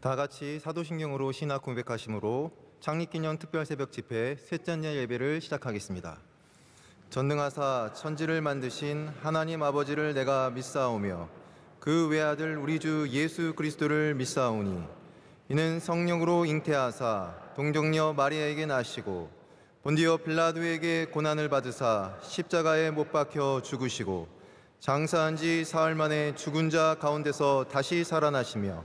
다 같이 사도신경으로 신학 고백하심으로 창립기념 특별새벽 집회 셋째 날 예배를 시작하겠습니다. 전능하사 천지를 만드신 하나님 아버지를 내가 믿사오며 그 외아들 우리 주 예수 그리스도를 믿사오니 이는 성령으로 잉태하사 동정녀 마리아에게 나시고 본디오 빌라도에게 고난을 받으사 십자가에 못 박혀 죽으시고 장사한 지 사흘 만에 죽은 자 가운데서 다시 살아나시며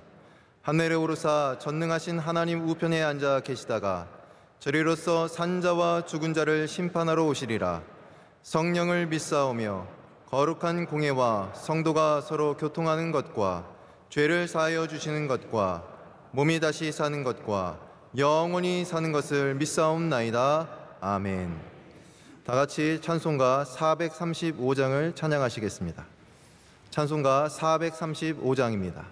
하늘에 오르사 전능하신 하나님 우편에 앉아 계시다가 저리로서 산 자와 죽은 자를 심판하러 오시리라. 성령을 믿사오며 거룩한 공예와 성도가 서로 교통하는 것과 죄를 사하여 주시는 것과 몸이 다시 사는 것과 영원히 사는 것을 믿사옵나이다. 아멘. 다 같이 찬송가 435장을 찬양하시겠습니다. 찬송가 435장입니다.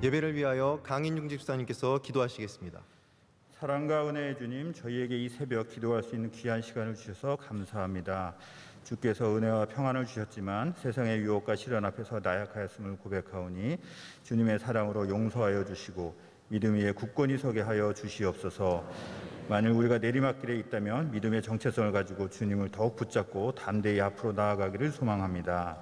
예배를 위하여 강인중 집사님께서 기도하시겠습니다. 사랑과 은혜의 주님, 저희에게 이 새벽 기도할 수 있는 귀한 시간을 주셔서 감사합니다. 주께서 은혜와 평안을 주셨지만 세상의 유혹과 시련 앞에서 나약하였음을 고백하오니 주님의 사랑으로 용서하여 주시고 믿음 위에 굳건히 서게 하여 주시옵소서. 만일 우리가 내리막길에 있다면 믿음의 정체성을 가지고 주님을 더욱 붙잡고 담대히 앞으로 나아가기를 소망합니다.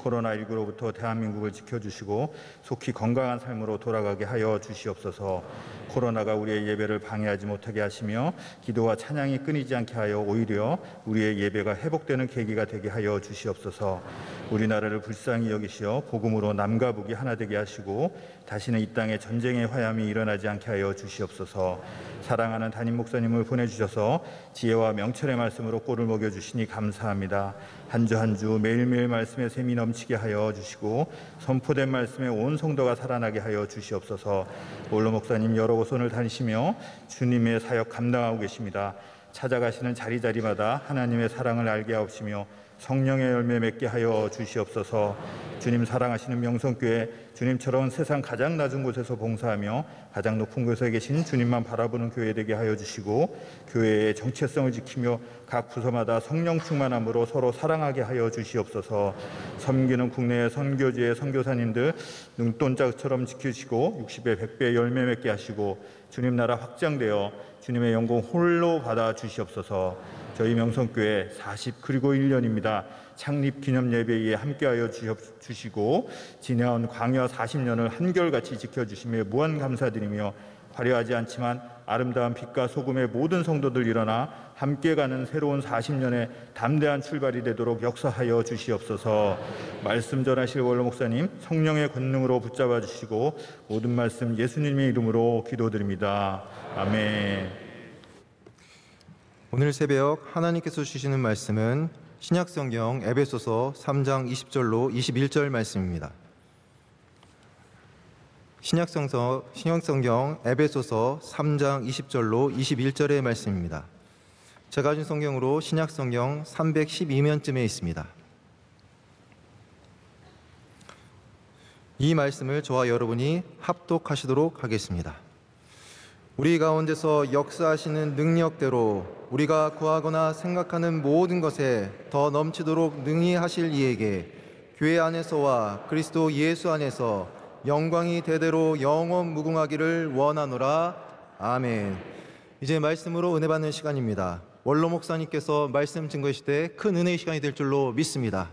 코로나19로부터 대한민국을 지켜주시고 속히 건강한 삶으로 돌아가게 하여 주시옵소서. 코로나가 우리의 예배를 방해하지 못하게 하시며 기도와 찬양이 끊이지 않게 하여 오히려 우리의 예배가 회복되는 계기가 되게 하여 주시옵소서. 우리나라를 불쌍히 여기시어 복음으로 남과 북이 하나 되게 하시고 다시는 이 땅에 전쟁의 화염이 일어나지 않게 하여 주시옵소서. 사랑하는 담임 목사님을 보내주셔서 지혜와 명철의 말씀으로 꼴을 먹여주시니 감사합니다. 한 주 한 주 매일매일 말씀의 샘이 넘치게 하여 주시고 선포된 말씀에 온 성도가 살아나게 하여 주시옵소서. 올로 목사님 여러 곳을 다니시며 주님의 사역 감당하고 계십니다. 찾아가시는 자리자리마다 하나님의 사랑을 알게 하옵시며 성령의 열매 맺게 하여 주시옵소서. 주님 사랑하시는 명성교회, 주님처럼 세상 가장 낮은 곳에서 봉사하며 가장 높은 곳에 계신 주님만 바라보는 교회 되게 하여 주시고 교회의 정체성을 지키며 각 부서마다 성령 충만함으로 서로 사랑하게 하여 주시옵소서. 섬기는 국내의 선교지의 선교사님들 눈동자처럼 지키시고 60배 100배 열매 맺게 하시고 주님 나라 확장되어 주님의 영광 홀로 받아 주시옵소서. 저희 명성교회 40 그리고 1년입니다. 창립 기념 예배에 함께하여 주시고 지내온 광야 40년을 한결같이 지켜주심에 무한 감사드리며 화려하지 않지만 아름다운 빛과 소금의 모든 성도들 일어나 함께 가는 새로운 40년의 담대한 출발이 되도록 역사하여 주시옵소서. 말씀 전하실 원로 목사님 성령의 권능으로 붙잡아 주시고 모든 말씀 예수님의 이름으로 기도드립니다. 아멘. 오늘 새벽 하나님께서 주시는 말씀은 신약성경 에베소서 3장 20절로 21절 말씀입니다. 신약성경 에베소서 3장 20절로 21절의 말씀입니다. 제가 가진 성경으로 신약성경 312면쯤에 있습니다. 이 말씀을 저와 여러분이 합독하시도록 하겠습니다. 우리 가운데서 역사하시는 능력대로 우리가 구하거나 생각하는 모든 것에 더 넘치도록 능히 하실 이에게 교회 안에서와 그리스도 예수 안에서 영광이 대대로 영원 무궁하기를 원하노라. 아멘. 이제 말씀으로 은혜 받는 시간입니다. 원로 목사님께서 말씀 증거하실 때 큰 은혜의 시간이 될 줄로 믿습니다.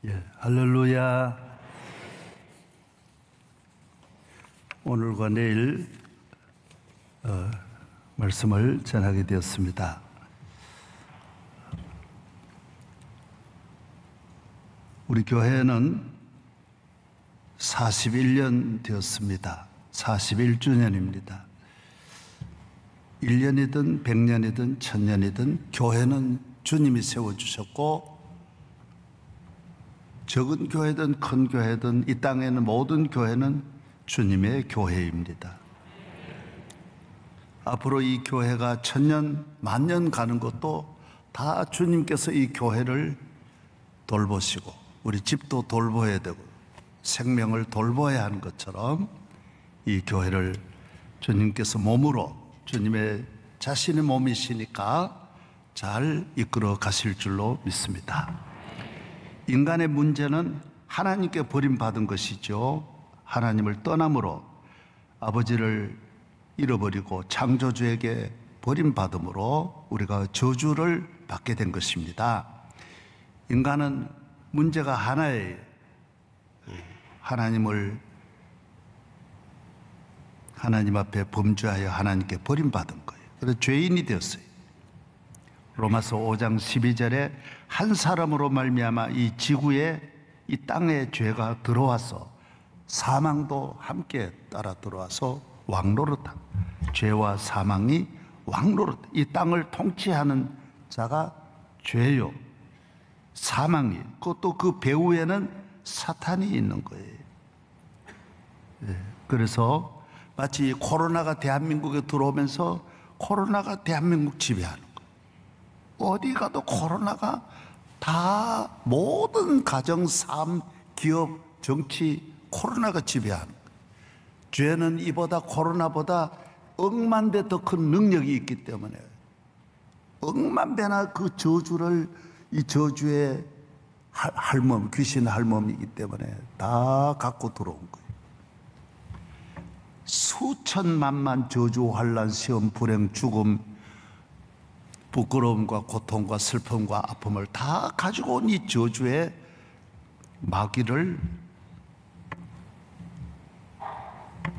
예, 할렐루야. 오늘과 내일 말씀을 전하게 되었습니다. 우리 교회는 41년 되었습니다. 41주년입니다. 1년이든 100년이든 1000년이든 교회는 주님이 세워주셨고 적은 교회든 큰 교회든 이 땅에 있는 모든 교회는 주님의 교회입니다. 앞으로 이 교회가 1000년, 만년 가는 것도 다 주님께서 이 교회를 돌보시고 우리 집도 돌보아야 되고 생명을 돌보아야 하는 것처럼 이 교회를 주님께서 몸으로 주님의 자신의 몸이시니까 잘 이끌어 가실 줄로 믿습니다. 인간의 문제는 하나님께 버림받은 것이죠. 하나님을 떠남으로 아버지를 잃어버리고 창조주에게 버림받음으로 우리가 저주를 받게 된 것입니다. 인간은 문제가 하나예요. 하나님 앞에 범죄하여 하나님께 버림받은 거예요. 그래서 죄인이 되었어요. 로마서 5장 12절에 한 사람으로 말미암아 이 지구에 이 땅에 죄가 들어와서 사망도 함께 따라 들어와서 왕노릇한 죄와 사망이 왕노릇 이 땅을 통치하는 자가 죄요 사망이 그것도 그 배후에는 사탄이 있는 거예요. 그래서 마치 코로나가 대한민국에 들어오면서 코로나가 대한민국 지배하는 거예요. 어디 가도 코로나가 다 모든 가정, 삶, 기업, 정치 코로나가 지배하는 거예요. 죄는 이보다 코로나보다 억만 배 더 큰 능력이 있기 때문에 억만 배나 그 저주를 이 저주의 할멈, 귀신 할멈이기 때문에 다 갖고 들어온 거예요. 수천만만 저주, 환난, 시험, 불행, 죽음, 부끄러움과 고통과 슬픔과 아픔을 다 가지고 온 이 저주의 마귀를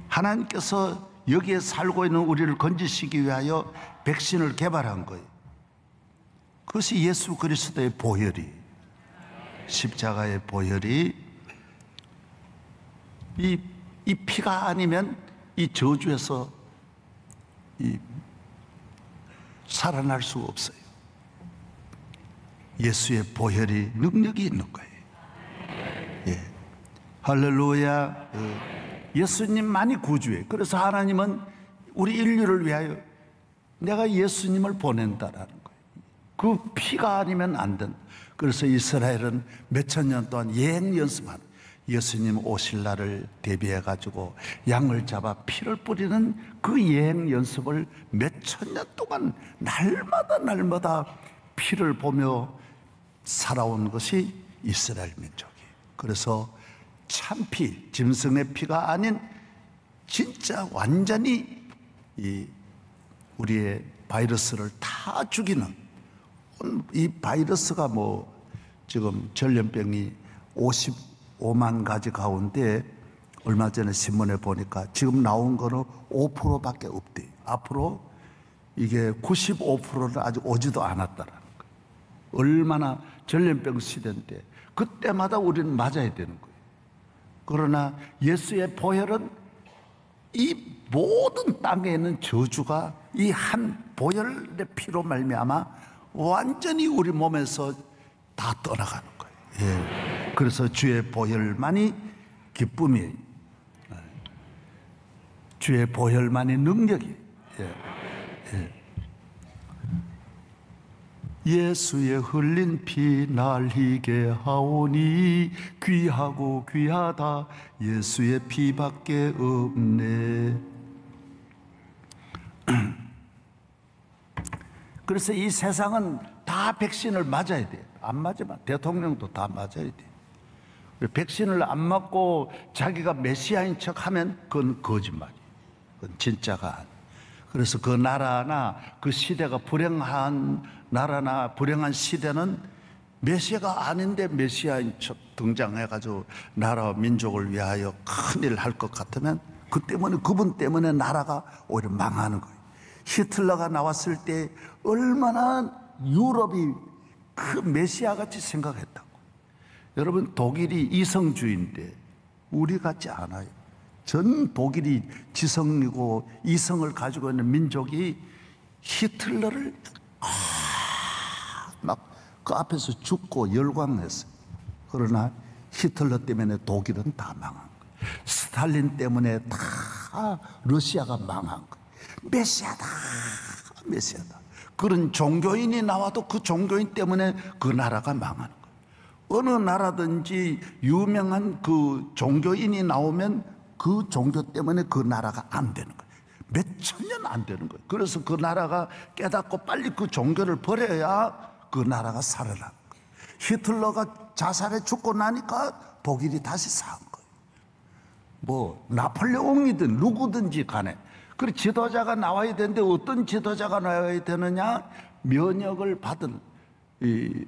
하나님께서 여기에 살고 있는 우리를 건지시기 위하여 백신을 개발한 거예요. 그것이 예수 그리스도의 보혈이, 십자가의 보혈이 이 피가 아니면 이 저주에서 살아날 수가 없어요. 예수의 보혈이 능력이 있는 거예요. 예. 할렐루야. 예수님만이 구주예요. 그래서 하나님은 우리 인류를 위하여 내가 예수님을 보낸다라는 거예요. 그 피가 아니면 안 된다. 그래서 이스라엘은 몇천 년 동안 예행 연습하는 예수님 오실 날을 대비해가지고 양을 잡아 피를 뿌리는 그 예행 연습을 몇천 년 동안 날마다 피를 보며 살아온 것이 이스라엘 민족이에요. 그래서 참피, 짐승의 피가 아닌 진짜 완전히 이 우리의 바이러스를 다 죽이는, 이 바이러스가 뭐 지금 전염병이 55만 가지 가운데 얼마 전에 신문에 보니까 지금 나온 거는 5%밖에 없대. 앞으로 이게 95%는 아직 오지도 않았다라는 거예요. 얼마나 전염병 시대인데 그때마다 우리는 맞아야 되는 거예요. 그러나 예수의 보혈은 이 모든 땅에 있는 저주가 이 한 보혈의 피로 말미암아 완전히 우리 몸에서 다 떠나가는 거예요. 예. 그래서 주의 보혈만이 기쁨이에요. 주의 보혈만이 능력이에요. 예. 예. 예수의 흘린 피 날 희게 하오니 귀하고 귀하다 예수의 피밖에 없네. 그래서 이 세상은 다 백신을 맞아야 돼요. 안 맞으면 대통령도 다 맞아야 돼요. 백신을 안 맞고 자기가 메시아인 척하면 그건 거짓말이에요. 그건 진짜가 아니에요. 그래서 그 나라나 그 시대가 불행한 나라나 불행한 시대는 메시아가 아닌데 메시아인 척 등장해가지고 나라와 민족을 위하여 큰일 할 것 같으면 그 때문에, 그분 때문에 나라가 오히려 망하는 거예요. 히틀러가 나왔을 때 얼마나 유럽이 그 메시아같이 생각했다고. 여러분, 독일이 이성주의인데 우리 같지 않아요. 전 독일이 지성이고 이성을 가지고 있는 민족이 히틀러를 막 그 앞에서 죽고 열광했어요. 그러나 히틀러 때문에 독일은 다 망한 거예요. 스탈린 때문에 다 러시아가 망한 거예요. 메시아다, 메시아다. 그런 종교인이 나와도 그 종교인 때문에 그 나라가 망하는 거예요. 어느 나라든지 유명한 그 종교인이 나오면 그 종교 때문에 그 나라가 안 되는 거예요. 몇 천 년 안 되는 거예요. 그래서 그 나라가 깨닫고 빨리 그 종교를 버려야 그 나라가 살아나는 거예요. 히틀러가 자살해 죽고 나니까 독일이 다시 산 거예요. 뭐 나폴레옹이든 누구든지 간에 그 지도자가 나와야 되는데 어떤 지도자가 나와야 되느냐? 면역을 받은 이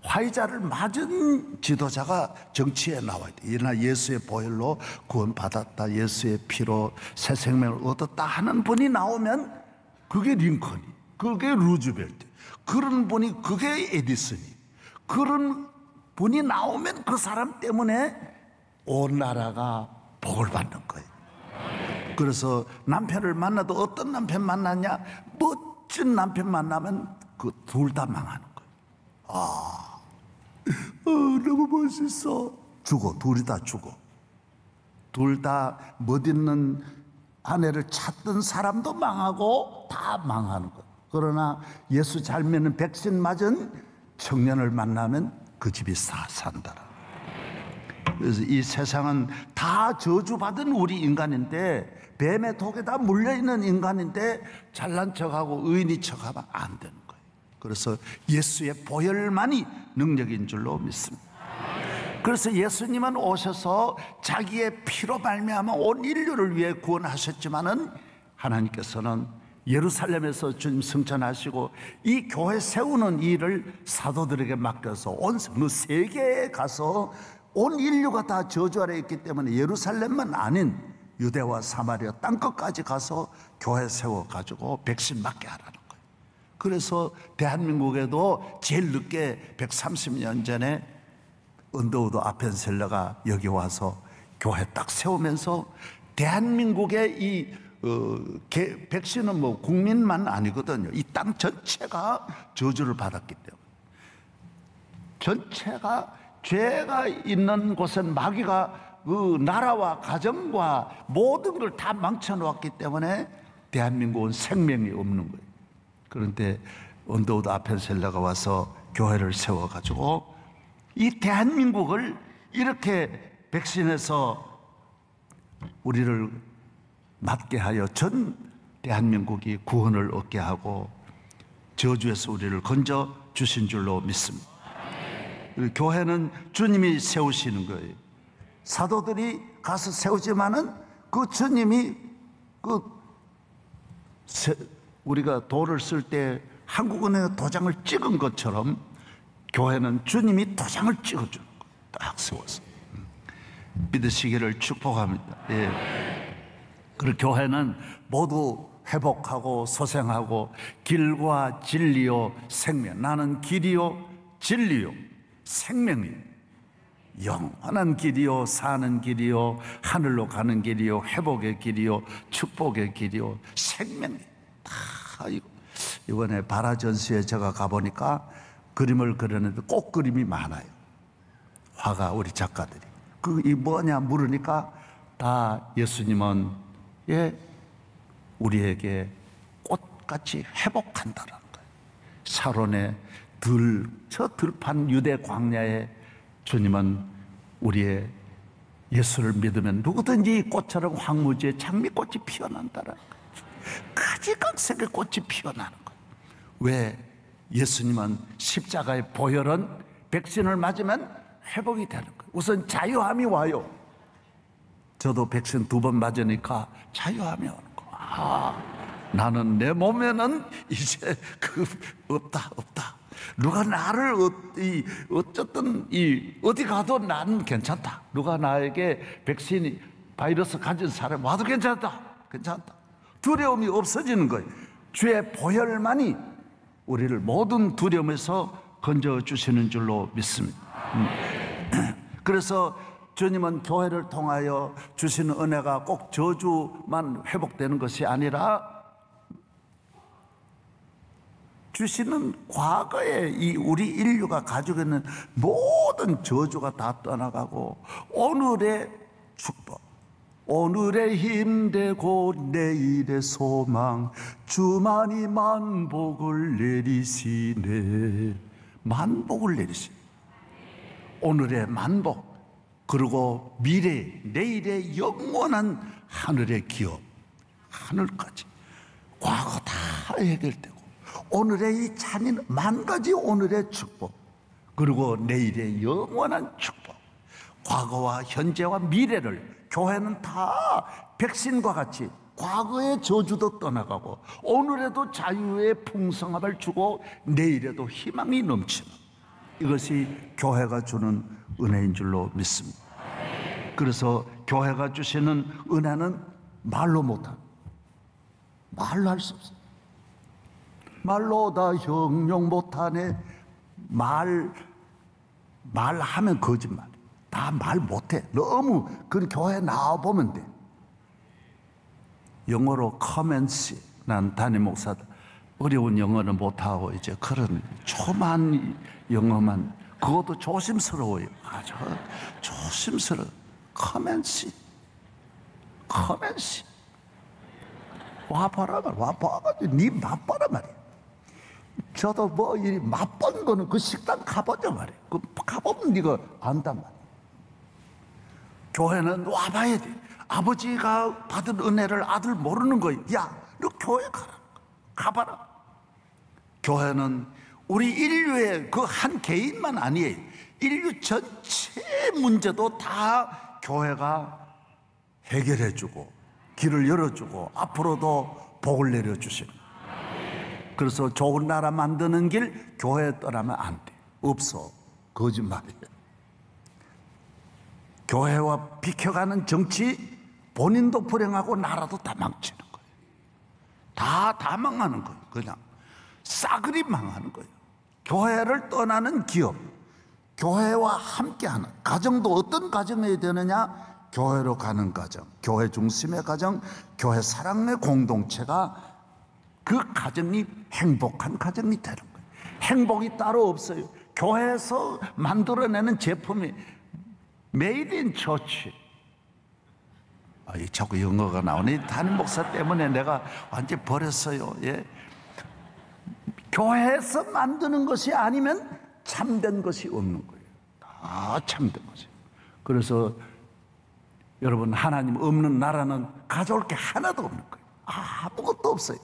화이자를 맞은 지도자가 정치에 나와야 돼. 이러나 예수의 보혈로 구원받았다, 예수의 피로 새 생명을 얻었다 하는 분이 나오면 그게 링컨이, 그게 루즈벨트, 그런 분이, 그게 에디슨이, 그런 분이 나오면 그 사람 때문에 온 나라가 복을 받는 거예요. 그래서 남편을 만나도 어떤 남편 만났냐? 멋진 남편 만나면 그 둘 다 망하는 거예요. 너무 멋있어. 죽어. 둘이 다 죽어. 둘 다 멋있는 아내를 찾던 사람도 망하고 다 망하는 거예요. 그러나 예수 잘 믿는 백신 맞은 청년을 만나면 그 집이 다 산다. 그래서 이 세상은 다 저주받은 우리 인간인데, 뱀의 독에 다 물려있는 인간인데 잘난 척하고 의인인 척하면 안 되는 거예요. 그래서 예수의 보혈만이 능력인 줄로 믿습니다. 그래서 예수님은 오셔서 자기의 피로 말미암아 온 인류를 위해 구원하셨지만은 하나님께서는 예루살렘에서 주님 승천하시고 이 교회 세우는 일을 사도들에게 맡겨서 온 세계에 가서 온 인류가 다 저주 아래 있기 때문에 예루살렘만 아닌 유대와 사마리아 땅끝까지 가서 교회 세워가지고 백신 맞게 하라는 거예요. 그래서 대한민국에도 제일 늦게 130년 전에 언더우드 아펜셀러가 여기 와서 교회 딱 세우면서 대한민국의 이 백신은 뭐 국민만 아니거든요. 이 땅 전체가 저주를 받았기 때문에, 전체가 죄가 있는 곳은 마귀가 그 나라와 가정과 모든 걸 다 망쳐놓았기 때문에 대한민국은 생명이 없는 거예요. 그런데 언더우드 아펜셀러가 와서 교회를 세워가지고 이 대한민국을 이렇게 백신에서 우리를 맞게 하여 전 대한민국이 구원을 얻게 하고 저주에서 우리를 건져 주신 줄로 믿습니다. 교회는 주님이 세우시는 거예요. 사도들이 가서 세우지만은 그 주님이 우리가 도를 쓸 때 한국은행에 도장을 찍은 것처럼 교회는 주님이 도장을 찍어주는 거예요. 딱 세워서 믿으시기를 축복합니다. 예. 그리고 교회는 모두 회복하고 소생하고 길과 진리요 생명. 나는 길이요 진리요 생명이요. 영원한 길이요 사는 길이요 하늘로 가는 길이요 회복의 길이요 축복의 길이요 생명이 다 이번에 바라전시에 제가 가보니까 그림을 그렸는데 꼭 그림이 많아요. 화가 우리 작가들이 이 뭐냐 물으니까 다 예수님은 우리에게 꽃같이 회복한다는 거예요. 사론의 저 들판 유대 광야에 주님은 우리의 예수를 믿으면 누구든지 꽃처럼 황무지에 장미꽃이 피어난다는 거예요. 가지각색의 꽃이 피어나는 거예요. 왜? 예수님은 십자가의 보혈은 백신을 맞으면 회복이 되는 거예요. 우선 자유함이 와요. 저도 백신 2번 맞으니까 자유함이 오는 거예요. 나는 내 몸에는 이제 없다. 누가 나를 어쨌든 어디 가도 나는 괜찮다. 누가 나에게 백신이 바이러스 가진 사람 와도 괜찮다. 두려움이 없어지는 거예요. 주의 보혈만이 우리를 모든 두려움에서 건져주시는 줄로 믿습니다. 그래서 주님은 교회를 통하여 주시는 은혜가 꼭 저주만 회복되는 것이 아니라 주시는 과거에 우리 인류가 가지고 있는 모든 저주가 다 떠나가고 오늘의 축복, 오늘의 힘되고 내일의 소망, 주만이 만복을 내리시네. 만복을 내리시네. 오늘의 만복, 그리고 미래, 내일의 영원한 하늘의 기업, 하늘까지 과거 다 해결되고 오늘의 이 잔인 만가지 오늘의 축복, 그리고 내일의 영원한 축복, 과거와 현재와 미래를 교회는 다 백신과 같이 과거의 저주도 떠나가고 오늘에도 자유의 풍성함을 주고 내일에도 희망이 넘치는 이것이 교회가 주는 은혜인 줄로 믿습니다. 그래서 교회가 주시는 은혜는 말로 못한, 말로 할 수 없어요. 말로 다 형용 못하네. 말하면 거짓말. 다 말 못해. 너무 그런 교회 나와보면 돼. 영어로 커맨시. 난 담임 목사다. 어려운 영어는 못하고 이제 그런 초만 영어만, 그것도 조심스러워요. 아주 조심스러워. 커맨시. 와봐라 말. 와봐가지고 니 맛봐라 말이야. 저도 뭐 이 맛본 거는 그 식당 가보자 말이야. 그 가보면 네가 안단 말이야. 교회는 와봐야 돼. 아버지가 받은 은혜를 아들 모르는 거야. 야, 너 교회 가봐라. 교회는 우리 인류의 그 한 개인만 아니에요. 인류 전체 문제도 다 교회가 해결해주고 길을 열어주고 앞으로도 복을 내려주시는. 그래서 좋은 나라 만드는 길 교회 떠나면 안 돼. 없어. 거짓말이에요. 교회와 비켜가는 정치, 본인도 불행하고 나라도 다 망치는 거예요. 다 망하는 거예요. 그냥 싸그리 망하는 거예요. 교회를 떠나는 기업, 교회와 함께하는 가정도 어떤 가정이 되느냐? 교회로 가는 가정, 교회 중심의 가정, 교회 사랑의 공동체가 그 가정이 행복한 가정이 되는 거예요. 행복이 따로 없어요. 교회에서 만들어내는 제품이 메이드 인 처치. 자꾸 영어가 나오네. 담임 목사 때문에 내가 완전히 버렸어요. 예. 교회에서 만드는 것이 아니면 참된 것이 없는 거예요. 다 참된 것이에요. 그래서 여러분, 하나님 없는 나라는 가져올 게 하나도 없는 거예요. 아무것도 없어요.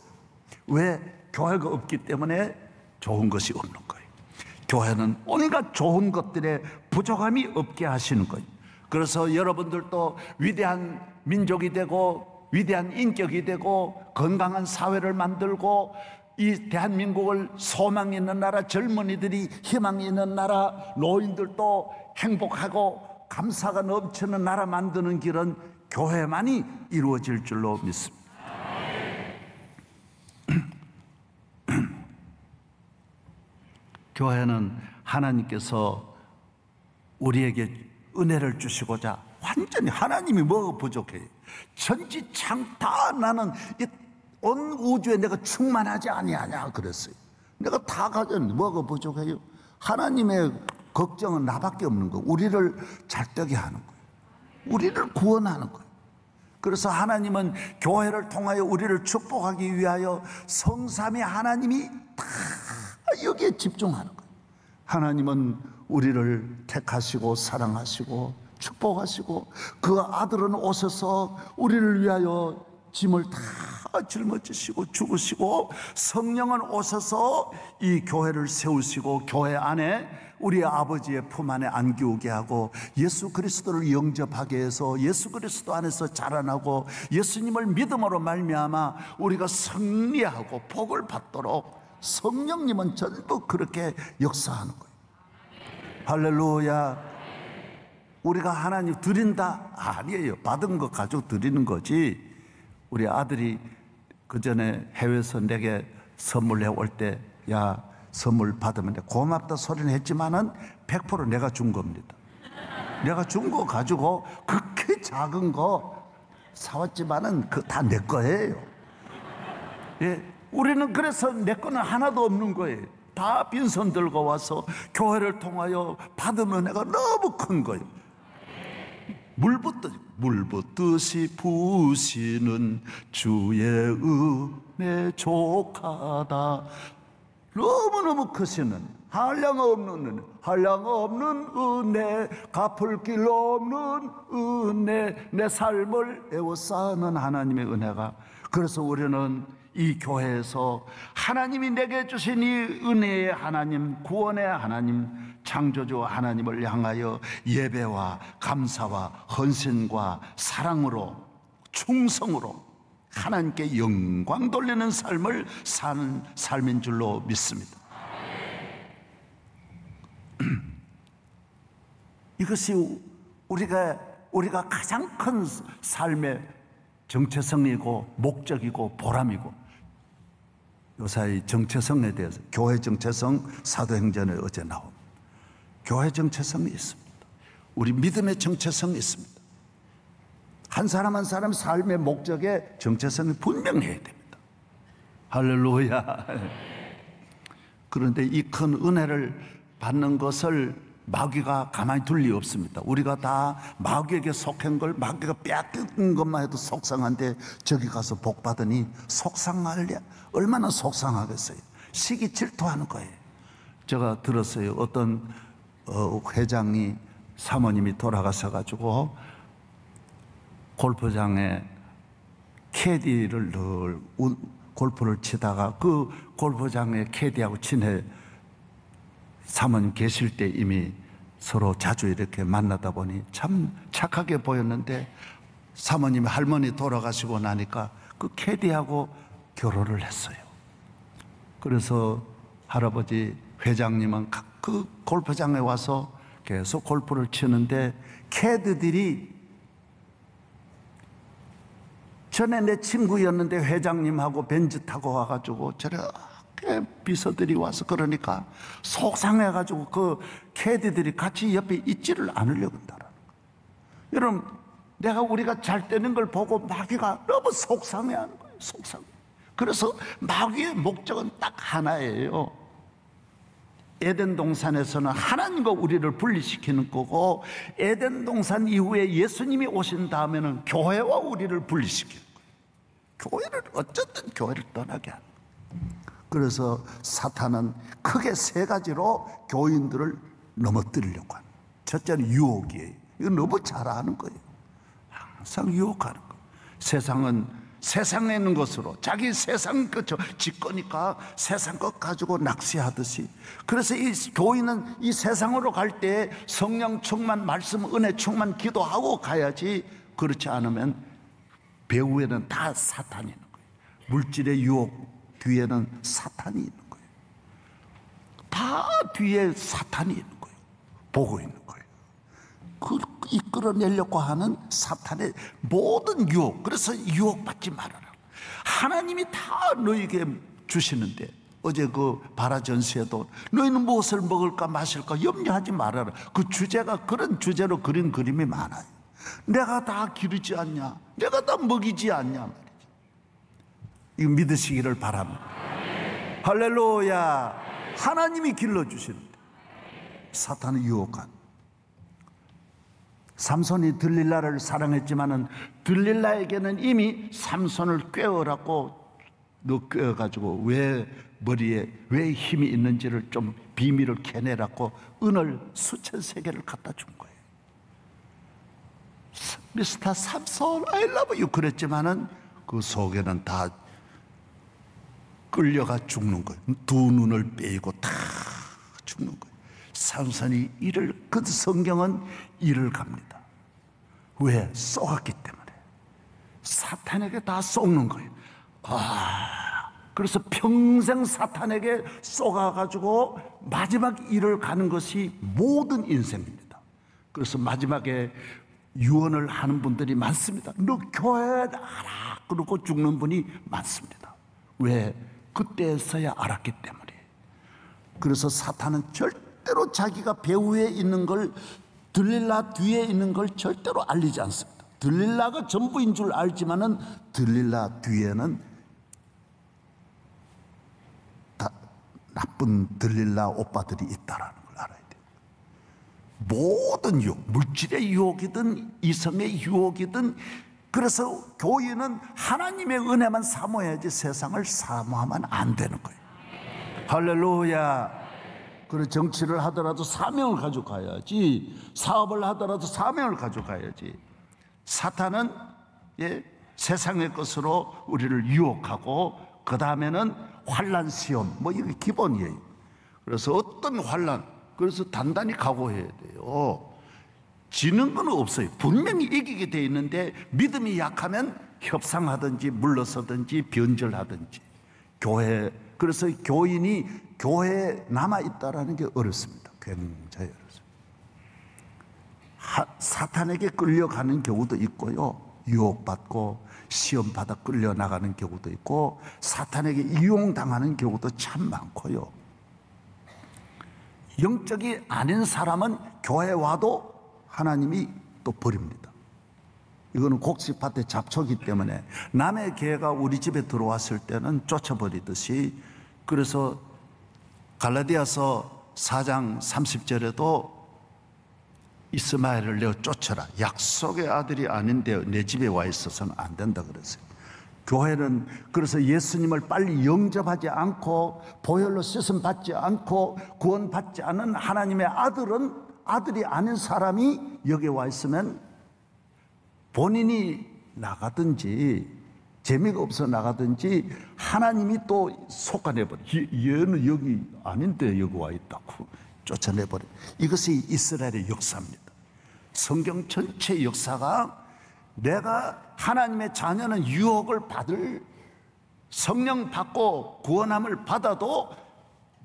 왜? 교회가 없기 때문에 좋은 것이 없는 거예요. 교회는 온갖 좋은 것들에 부족함이 없게 하시는 거예요. 그래서 여러분들도 위대한 민족이 되고 위대한 인격이 되고 건강한 사회를 만들고 이 대한민국을 소망 있는 나라, 젊은이들이 희망 있는 나라, 노인들도 행복하고 감사가 넘치는 나라 만드는 길은 교회만이 이루어질 줄로 믿습니다. 교회는 하나님께서 우리에게 은혜를 주시고자 완전히 하나님이 뭐가 부족해요? 천지창 다 나는 온 우주에 내가 충만하지 아니하냐 그랬어요. 내가 다 가졌는데 뭐가 부족해요? 하나님의 걱정은 나밖에 없는 거예요. 우리를 잘되게 하는 거예요. 우리를 구원하는 거예요. 그래서 하나님은 교회를 통하여 우리를 축복하기 위하여 성삼위 하나님이 다 여기에 집중하는 거예요. 하나님은 우리를 택하시고 사랑하시고 축복하시고 그 아들은 오셔서 우리를 위하여 짐을 다 짊어지시고 죽으시고 성령은 오셔서 이 교회를 세우시고 교회 안에 우리 아버지의 품 안에 안기우게 하고 예수 그리스도를 영접하게 해서 예수 그리스도 안에서 자라나고 예수님을 믿음으로 말미암아 우리가 승리하고 복을 받도록 성령님은 전부 그렇게 역사하는 거예요. 할렐루야. 우리가 하나님 드린다? 아니에요. 받은 거 가지고 드리는 거지. 우리 아들이 그 전에 해외에서 내게 선물해 올 때 야 선물 받으면 고맙다 소리는 했지만은 100% 내가 준 겁니다. 내가 준 거 가지고 그렇게 작은 거 사왔지만은 그 다 내 거예요. 예, 우리는 그래서 내 거는 하나도 없는 거예요. 다 빈손 들고 와서 교회를 통하여 받은 은혜가 너무 큰 거예요. 물붓듯이 부시는 주의 은혜 족하다. 너무너무 크시는 한량없는 은혜, 갚을 길 없는 은혜, 내 삶을 애워싸는 하나님의 은혜가. 그래서 우리는 이 교회에서 하나님이 내게 주신 이 은혜의 하나님, 구원의 하나님, 창조주 하나님을 향하여 예배와 감사와 헌신과 사랑으로, 충성으로 하나님께 영광 돌리는 삶을 사는 삶인 줄로 믿습니다. 이것이 우리가 가장 큰 삶의 정체성이고 목적이고 보람이고, 요사이 정체성에 대해서 교회 정체성 사도행전에 어제 나옵니다. 교회 정체성이 있습니다. 우리 믿음의 정체성이 있습니다. 한 사람 한 사람 삶의 목적의 정체성이 분명해야 됩니다. 할렐루야. 그런데 이 큰 은혜를 받는 것을 마귀가 가만히 둘 리 없습니다. 우리가 다 마귀에게 속한 걸 마귀가 빼앗긴 것만 해도 속상한데 저기 가서 복 받으니 속상하려 얼마나 속상하겠어요. 시기 질투하는 거예요. 제가 들었어요. 어떤 회장이 사모님이 돌아가셔가지고 골프장에 캐디를 늘 골프를 치다가 그 골프장에 캐디하고 친해 사모님 계실 때 이미 서로 자주 이렇게 만나다 보니 참 착하게 보였는데 사모님이 할머니 돌아가시고 나니까 그 캐디하고 결혼을 했어요. 그래서 할아버지 회장님은 그 골프장에 와서 계속 골프를 치는데 캐디들이 전에 내 친구였는데 회장님하고 벤츠 타고 와가지고 저렇게 비서들이 와서 그러니까 속상해가지고 그 캐디들이 같이 옆에 있지를 않으려고 한다는 거예요. 여러분, 우리가 잘 되는 걸 보고 마귀가 너무 속상해하는 거예요. 속상해. 그래서 마귀의 목적은 딱 하나예요. 에덴 동산에서는 하나님과 우리를 분리시키는 거고, 에덴 동산 이후에 예수님이 오신 다음에는 교회와 우리를 분리시키는 거예요. 교회를 어쨌든 교회를 떠나게 하는 거예요. 그래서 사탄은 크게 세 가지로 교인들을 넘어뜨리려고 하는 거예요. 첫째는 유혹이에요. 이거 너무 잘 아는 거예요. 항상 유혹하는 거예요. 세상은 세상에 있는 것으로 자기 세상 것 지 거니까 세상 것 가지고 낚시하듯이, 그래서 이 교인은 이 세상으로 갈 때 성령 충만, 말씀 은혜 충만 기도하고 가야지. 그렇지 않으면 배후에는 다 사탄이 있는 거예요. 물질의 유혹 뒤에는 사탄이 있는 거예요. 다 뒤에 사탄이 있는 거예요. 보고 있는 거예요. 그 이끌어내려고 하는 사탄의 모든 유혹. 그래서 유혹받지 말아라. 하나님이 다 너에게 주시는데, 어제 그 바라 전시에도 너희는 무엇을 먹을까 마실까 염려하지 말아라. 그 주제가 그런 주제로 그린 그림이 많아요. 내가 다 기르지 않냐, 내가 다 먹이지 않냐 말이죠. 이거 믿으시기를 바랍니다. 할렐루야. 하나님이 길러주시는데 사탄의 유혹한, 삼손이 들릴라를 사랑했지만은 들릴라에게는 이미 삼손을 꿰어라고, 너 꿰어가지고 왜 머리에 왜 힘이 있는지를 좀 비밀을 캐내라고 은을 수천 세계를 갖다 준 거예요. 미스터 삼손 I love you 그랬지만은 그 속에는 다 끌려가 죽는 거예요. 두 눈을 빼고 다 죽는 거예요. 삼손이 이를, 그 성경은 이를 갑니다. 왜? 쏘았기 때문에. 사탄에게 다 쏘는 거예요. 그래서 평생 사탄에게 쏘아가지고 마지막 일을 가는 것이 모든 인생입니다. 그래서 마지막에 유언을 하는 분들이 많습니다. 너 교회 알아? 그러고 죽는 분이 많습니다. 왜? 그때서야 알았기 때문에. 그래서 사탄은 절대로 자기가 배후에 있는 걸, 들릴라 뒤에 있는 걸 절대로 알리지 않습니다. 들릴라가 전부인 줄 알지만은 들릴라 뒤에는 다 나쁜 들릴라 오빠들이 있다라는 걸 알아야 돼요. 모든 유혹, 물질의 유혹이든 이성의 유혹이든. 그래서 교인은 하나님의 은혜만 사모해야지 세상을 사모하면 안 되는 거예요. 할렐루야. 그래, 정치를 하더라도 사명을 가지고 가야지. 사업을 하더라도 사명을 가지고 가야지. 사탄은 세상의 것으로 우리를 유혹하고, 그 다음에는 환난 시험, 뭐 이게 기본이에요. 그래서 어떤 환난, 그래서 단단히 각오해야 돼요. 지는 건 없어요. 분명히 이기게 돼 있는데 믿음이 약하면 협상하든지 물러서든지 변절하든지. 교회, 그래서 교인이 교회에 남아있다라는 게 어렵습니다. 굉장히 어렵습니다. 사탄에게 끌려가는 경우도 있고요, 유혹받고 시험받아 끌려나가는 경우도 있고, 사탄에게 이용당하는 경우도 참 많고요. 영적이 아닌 사람은 교회에 와도 하나님이 또 버립니다. 이거는 곡식밭의 잡초이기 때문에 남의 개가 우리 집에 들어왔을 때는 쫓아버리듯이, 그래서 갈라디아서 4장 30절에도 이스마엘을 내어 쫓아라. 약속의 아들이 아닌데 내 집에 와 있어서는 안 된다 그랬어요. 교회는 그래서 예수님을 빨리 영접하지 않고 보혈로 씻음 받지 않고 구원받지 않은 하나님의 아들은, 아들이 아닌 사람이 여기 와 있으면 본인이 나가든지 재미가 없어 나가든지 하나님이 또 속아내버려. 얘는 여기 아닌데 여기 와 있다고 쫓아내버려. 이것이 이스라엘의 역사입니다. 성경 전체 역사가, 내가 하나님의 자녀는 유혹을 받을, 성령 받고 구원함을 받아도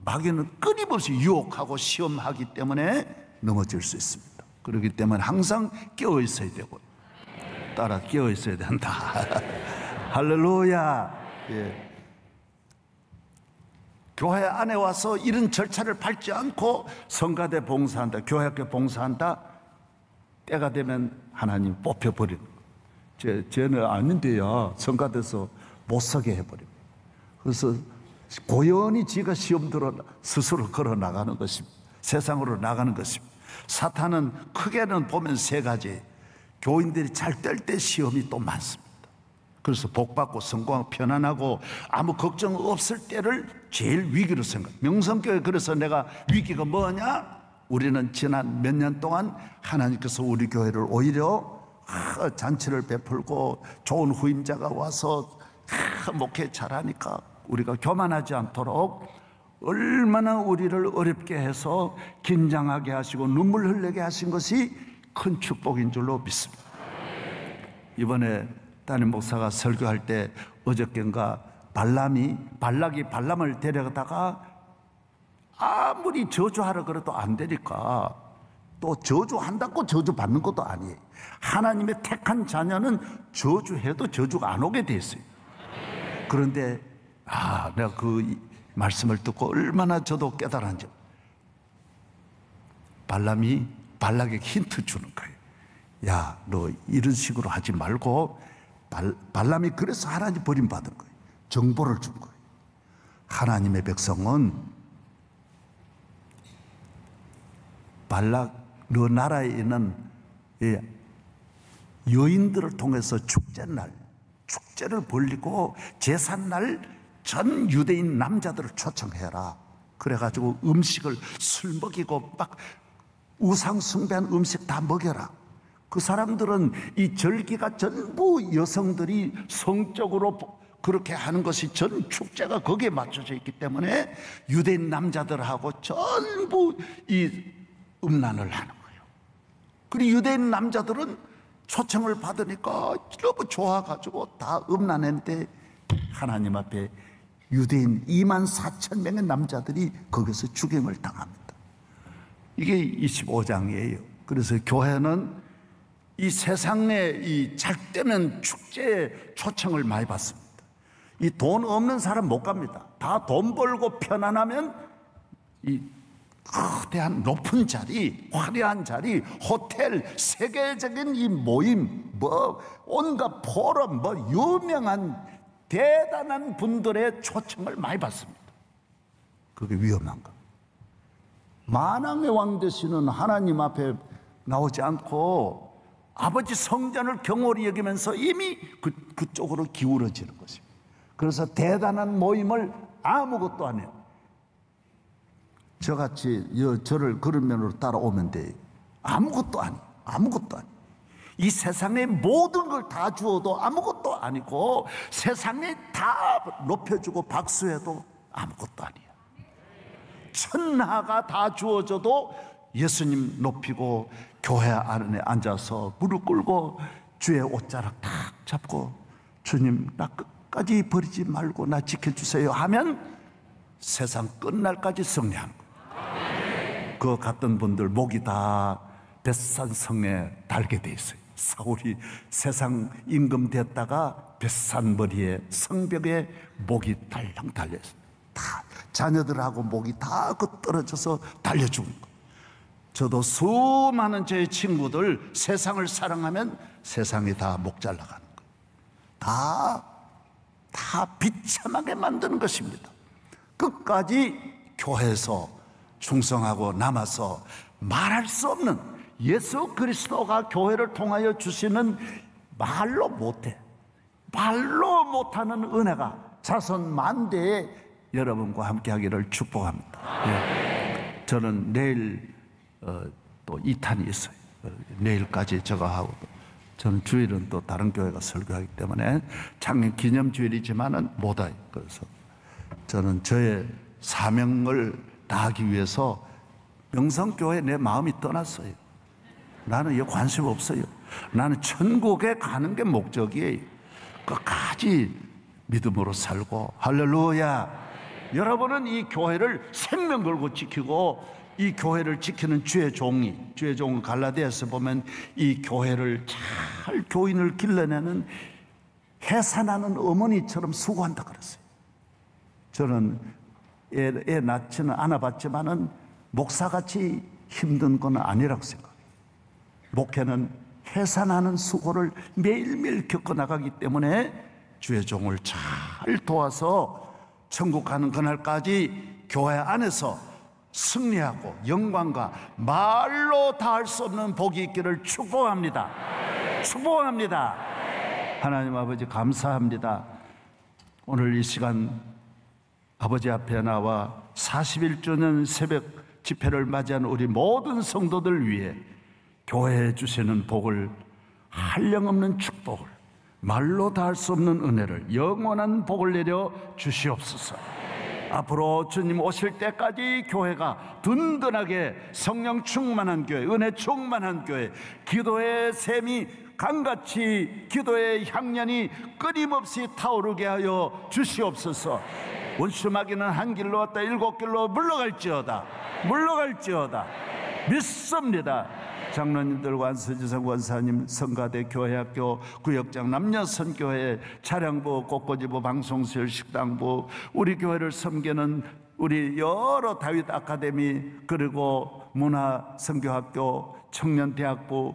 마귀는 끊임없이 유혹하고 시험하기 때문에 넘어질 수 있습니다. 그렇기 때문에 항상 깨어 있어야 되고, 따라 깨어 있어야 된다. 할렐루야. 예. 교회 안에 와서 이런 절차를 밟지 않고 성가대 봉사한다, 교회학교 봉사한다, 때가 되면 하나님 뽑혀버리는 거예요. 쟤는 아닌데야 성가대에서 못 서게 해버립니다. 그래서 고연히 지가 시험 들어 스스로 걸어 나가는 것입니다. 세상으로 나가는 것입니다. 사탄은 크게는 보면 세 가지. 교인들이 잘 뗄 때 시험이 또 많습니다. 그래서 복받고 성공하고 편안하고 아무 걱정 없을 때를 제일 위기로 생각해요. 명성교회, 그래서 내가 위기가 뭐냐? 우리는 지난 몇 년 동안 하나님께서 우리 교회를 오히려 잔치를 베풀고 좋은 후임자가 와서 목회 잘하니까 우리가 교만하지 않도록 얼마나 우리를 어렵게 해서 긴장하게 하시고 눈물 흘리게 하신 것이 큰 축복인 줄로 믿습니다. 이번에 담임 목사가 설교할 때 어저께인가 발락이 발람을 데려다가 아무리 저주하라 그래도 안 되니까 또 저주한다고 저주받는 것도 아니에요. 하나님의 택한 자녀는 저주해도 저주가 안 오게 돼 있어요. 그런데 내가 그 말씀을 듣고 얼마나 저도 깨달았는지, 발람이 발락에게 힌트 주는 거예요. 야, 너 이런 식으로 하지 말고. 발람이 그래서 하나님 버림받은 거예요. 정보를 준 거예요. 하나님의 백성은 발락 너 나라에 있는 여인들을 통해서 축제를 벌리고 제삿날 전 유대인 남자들을 초청해라. 그래가지고 음식을 술 먹이고 막 우상 숭배한 음식 다 먹여라. 그 사람들은 이 절기가 전부 여성들이 성적으로 그렇게 하는 것이 전 축제가 거기에 맞춰져 있기 때문에 유대인 남자들하고 전부 이 음란을 하는 거예요. 그리고 유대인 남자들은 초청을 받으니까 너무 좋아가지고 다 음란했는데 하나님 앞에 유대인 24,000명의 남자들이 거기서 죽임을 당합니다. 이게 25장이에요. 그래서 교회는 이 세상에 이 잘되면 축제에 초청을 많이 받습니다. 이 돈 없는 사람 못 갑니다. 다 돈 벌고 편안하면 이 거대한 높은 자리, 화려한 자리, 호텔, 세계적인 이 모임, 온갖 포럼, 유명한 대단한 분들의 초청을 많이 받습니다. 그게 위험한 거. 만왕의 왕 되시는 하나님 앞에 나오지 않고 아버지 성전을 경홀히 여기면서 이미 그쪽으로 기울어지는 것입니다. 그래서 대단한 모임을 아무것도 안 해요. 저같이 저를 그런 면으로 따라오면 돼요. 아무것도 아니에요. 아무것도 아니에요. 이 세상에 모든 걸 다 주어도 아무것도 아니고 세상에 다 높여주고 박수해도 아무것도 아니에요. 천하가 다 주어져도 예수님 높이고 교회 안에 앉아서 무릎 꿇고 주의 옷자락 탁 잡고 주님 나 끝까지 버리지 말고 나 지켜주세요 하면 세상 끝날까지 승리하는 거예요. 그 갔던 분들 목이 다 벳산성에 달게 돼 있어요. 사울이 세상 임금 됐다가 벳산머리에 성벽에 목이 달랑 달려있어요. 다 자녀들하고 목이 다 떨어져서 달려 죽은 거예요. 저도 수많은 제 친구들 세상을 사랑하면 세상이 다 목 잘라가는 거예요. 다 비참하게 만드는 것입니다. 끝까지 교회에서 충성하고 남아서 말할 수 없는 예수 그리스도가 교회를 통하여 주시는 말로 못하는 은혜가 자손 만대에 여러분과 함께 하기를 축복합니다. 저는 내일 또 2탄이 있어요. 내일까지 저거 하고 저는 주일은 또 다른 교회가 설교하기 때문에 창립 기념 주일이지만은 못 와요. 그래서 저는 저의 사명을 다하기 위해서 명성교회에 내 마음이 떠났어요. 나는 이거 관심 없어요. 나는 천국에 가는 게 목적이에요. 끝까지 믿음으로 살고 할렐루야. 여러분은 이 교회를 생명 걸고 지키고 이 교회를 지키는 주의 종은 갈라디아서 보면 이 교회를 잘 교인을 길러내는 해산하는 어머니처럼 수고한다 그랬어요. 저는 애 낳지는 않아봤지만은 목사같이 힘든 건 아니라고 생각해요. 목회는 해산하는 수고를 매일매일 겪어나가기 때문에 주의 종을 잘 도와서 천국 가는 그날까지 교회 안에서 승리하고 영광과 말로 다 할 수 없는 복이 있기를 축복합니다. 축복합니다. 하나님 아버지 감사합니다. 오늘 이 시간 아버지 앞에 나와 41주년 새벽 집회를 맞이한 우리 모든 성도들 위해 교회에 주시는 복을 한량없는 축복을, 말로 다 할 수 없는 은혜를, 영원한 복을 내려 주시옵소서. 앞으로 주님 오실 때까지 교회가 든든하게 성령 충만한 교회, 은혜 충만한 교회, 기도의 샘이 강같이, 기도의 향연이 끊임없이 타오르게 하여 주시옵소서. 원수 마귀는 한 길로 왔다 7길로 물러갈지어다, 물러갈지어다 믿습니다. 장로님들과 안수지성 원사님, 성가대 교회학교 구역장 남녀선교회 차량부, 꽃꽂이부, 방송실, 식당부, 우리 교회를 섬기는 우리 여러 다윗 아카데미, 그리고 문화선교학교, 청년대학부,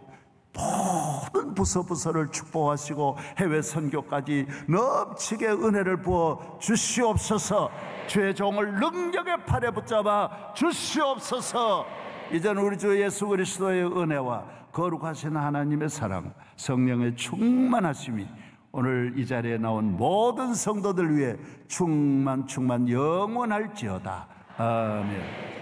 모든 부서를 축복하시고 해외 선교까지 넘치게 은혜를 부어 주시옵소서. 주의 종을 능력의 팔에 붙잡아 주시옵소서. 이제는 우리 주 예수 그리스도의 은혜와 거룩하신 하나님의 사랑, 성령의 충만하심이 오늘 이 자리에 나온 모든 성도들 위해 충만 영원할지어다. 아멘.